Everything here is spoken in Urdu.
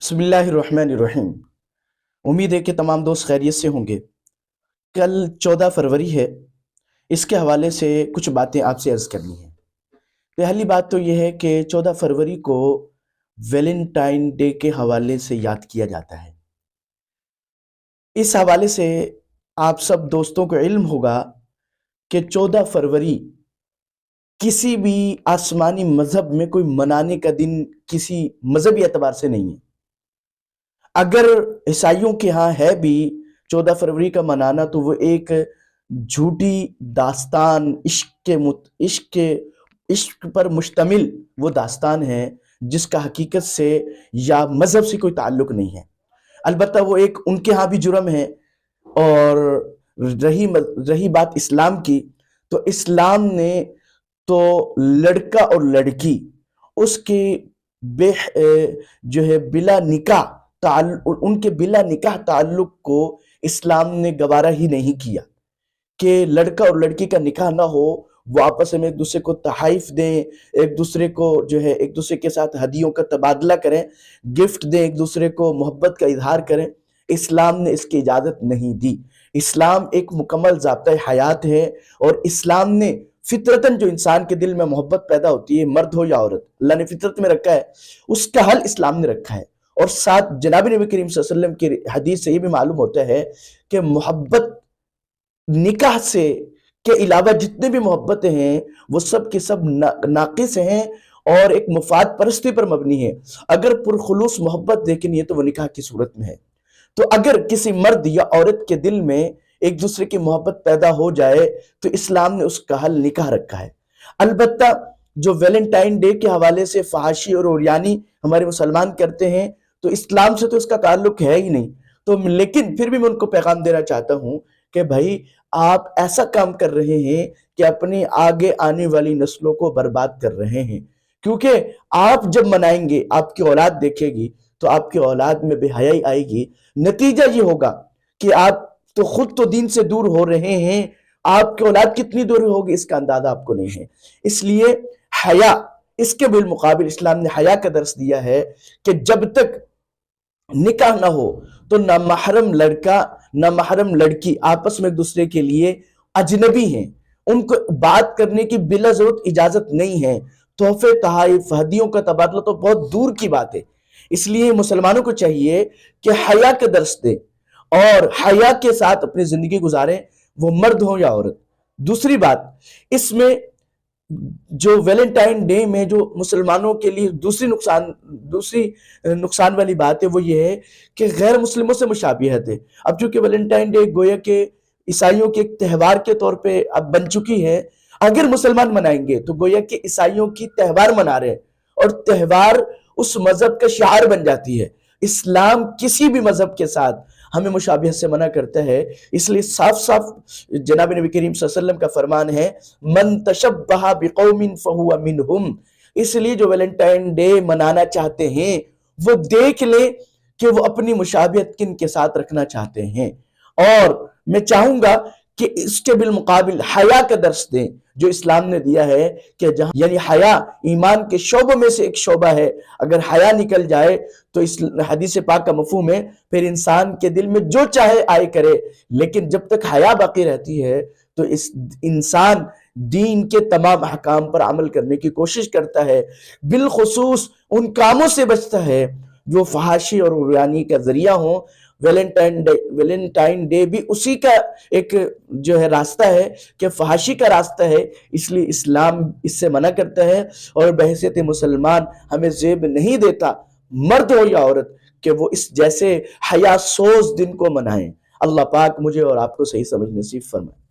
بسم اللہ الرحمن الرحیم۔ امید ہے کہ تمام دوست خیریت سے ہوں گے۔ کل 14 فروری ہے، اس کے حوالے سے کچھ باتیں آپ سے عرض کرنی ہیں۔ پہلی بات تو یہ ہے کہ 14 فروری کو ویلنٹائن ڈے کے حوالے سے یاد کیا جاتا ہے۔ اس حوالے سے آپ سب دوستوں کو علم ہوگا کہ 14 فروری کسی بھی آسمانی مذہب میں کوئی منانے کا دن کسی مذہبی اعتبار سے نہیں ہے۔ اگر عیسائیوں کے ہاں ہے بھی 14 فروری کا منانا، تو وہ ایک جھوٹی داستان، عشق پر مشتمل وہ داستان ہے جس کا حقیقت سے یا مذہب سے کوئی تعلق نہیں ہے۔ البتہ وہ ایک ان کے ہاں بھی جرم ہے۔ اور رہی بات اسلام کی، تو اسلام نے تو لڑکا اور لڑکی اس کے بلا نکاح ان کے بلا نکاح تعلق کو اسلام نے گوارا ہی نہیں کیا کہ لڑکا اور لڑکی کا نکاح نہ ہو، وہ آپس میں ایک دوسرے کو تحائف دیں، ایک دوسرے کو ایک دوسرے کے ساتھ ہدیوں کا تبادلہ کریں، گفٹ دیں، ایک دوسرے کو محبت کا اظہار کریں۔ اسلام نے اس کی اجازت نہیں دی۔ اسلام ایک مکمل ضابطۂ حیات ہے، اور اسلام نے فطرتاً جو انسان کے دل میں محبت پیدا ہوتی ہے، مرد ہو یا عورت، اللہ نے فطرت میں رکھا ہے، اس کا حل اسلام نے رکھا ہے۔ اور ساتھ جناب نبی کریم صلی اللہ علیہ وسلم کی حدیث سے یہ بھی معلوم ہوتا ہے کہ محبت نکاح سے کے علاوہ جتنے بھی محبتیں ہیں وہ سب کے سب ناقص ہیں اور ایک مفاد پرستی پر مبنی ہے۔ اگر پرخلوص محبت دیکھنی ہے تو وہ نکاح کی صورت میں ہے۔ تو اگر کسی مرد یا عورت کے دل میں ایک دوسرے کی محبت پیدا ہو جائے تو اسلام نے اس کا حل نکاح رکھا ہے۔ البتہ جو ویلنٹائن ڈے کے حوالے سے فحاشی اور عریانی ہمارے مسلمان کرتے ہیں، تو اسلام سے تو اس کا تعلق ہے ہی نہیں۔ تو لیکن پھر بھی میں ان کو پیغام دینا چاہتا ہوں کہ بھائی، آپ ایسا کام کر رہے ہیں کہ اپنی آگے آنے والی نسلوں کو برباد کر رہے ہیں، کیونکہ آپ جب منائیں گے، آپ کی اولاد دیکھے گی تو آپ کی اولاد میں بے حیائی آئے گی۔ نتیجہ یہ ہوگا کہ آپ تو خود تو دین سے دور ہو رہے ہیں، آپ کی اولاد کتنی دور ہوگی اس کا اندازہ آپ کو نہیں ہے۔ اس لیے حیا، اس کے بالمقابل اسلام نے حیا کا درس دیا ہے کہ جب تک نکاح نہ ہو تو نہ محرم لڑکا نہ محرم لڑکی آپس میں ایک دوسرے کے لیے اجنبی ہیں، ان کو بات کرنے کی بلا ضرورت اجازت نہیں ہے۔ تحفے، تحائف، ہدیوں کا تبادلہ تو بہت دور کی بات ہے۔ اس لیے مسلمانوں کو چاہیے کہ حیا کا درس دیں اور حیا کے ساتھ اپنی زندگی گزاریں، وہ مرد ہو یا عورت۔ دوسری بات، اس میں جو ویلنٹائن ڈے میں جو مسلمانوں کے لیے دوسری نقصان والی بات ہے، وہ یہ ہے کہ غیر مسلموں سے مشابہت ہے۔ اب چونکہ ویلنٹائن ڈے گویا کہ عیسائیوں کے ایک تہوار کے طور پہ اب بن چکی ہے، اگر مسلمان منائیں گے تو گویا کہ عیسائیوں کی تہوار منا رہے ہیں، اور تہوار اس مذہب کا شعار بن جاتی ہے۔ اسلام کسی بھی مذہب کے ساتھ ہمیں مشابہت سے منع کرتا ہے۔ اس لیے صاف صاف جناب نبی کریم صلی اللہ علیہ وسلم کا فرمان ہے، من تشبہ بقوم فہو منہم۔ اس لیے جو ویلنٹائن ڈے منانا چاہتے ہیں وہ دیکھ لیں کہ وہ اپنی مشابہت کن کے ساتھ رکھنا چاہتے ہیں، اور میں چاہوں گا کہ اس کے بالمقابل حیا کا درس دیں جو اسلام نے دیا ہے، کہ جہاں یعنی حیا ایمان کے شعبوں میں سے ایک شعبہ ہے۔ اگر حیا نکل جائے تو اس حدیث پاک کا مفہوم ہے پھر انسان کے دل میں جو چاہے آئے کرے، لیکن جب تک حیا باقی رہتی ہے تو اس انسان دین کے تمام احکام پر عمل کرنے کی کوشش کرتا ہے، بالخصوص ان کاموں سے بچتا ہے جو فحاشی اور عریانی کا ذریعہ ہوں۔ ویلنٹائن ڈے بھی اسی کا ایک راستہ ہے کہ فحاشی کا راستہ ہے، اس لیے اسلام اس سے منع کرتا ہے، اور بحیثیت مسلمان ہمیں زیب نہیں دیتا، مرد ہو یا عورت، کہ وہ اس جیسے حیا سوز دن کو منائیں۔ اللہ پاک مجھے اور آپ کو صحیح سمجھ نصیب فرمائے۔